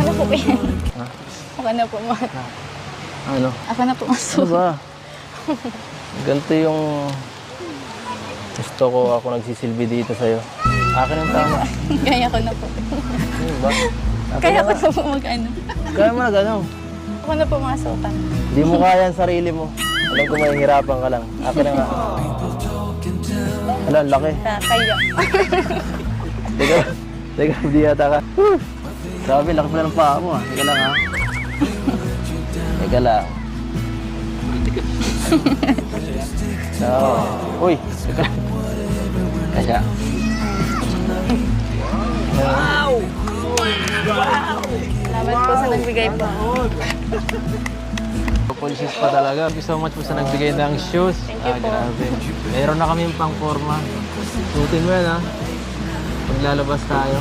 Ako na po yan. Ha? Ako na po. Ano? Ako na po Ano masuk. ba? Ganito yung gusto ko, ako nagsisilbi dito sa'yo. Akin ang tama. Kaya ko na po. Ano ba? Akin Kaya na ko nga. na po mag-ano. Kaya mo na gano'n. Ako na po masukan. Hindi mo kaya ang sarili mo. Alam ko mahihirapan ka lang. Akin na nga. Ala, ang laki. Kaya. Teka, hindi yata ka. Sabi, laki pala ng paa mo ah. Teka lang ha. Teka lang. No. Uy, teka lang. Kaya. Salamat po sa nagbigay po. Policies pa talaga. Thank you so much po sa nagbigay ng shoes. Thank you po. Grabe. Meron na kami yung pang forma. Suotin mo yan ha. Paglalabas tayo.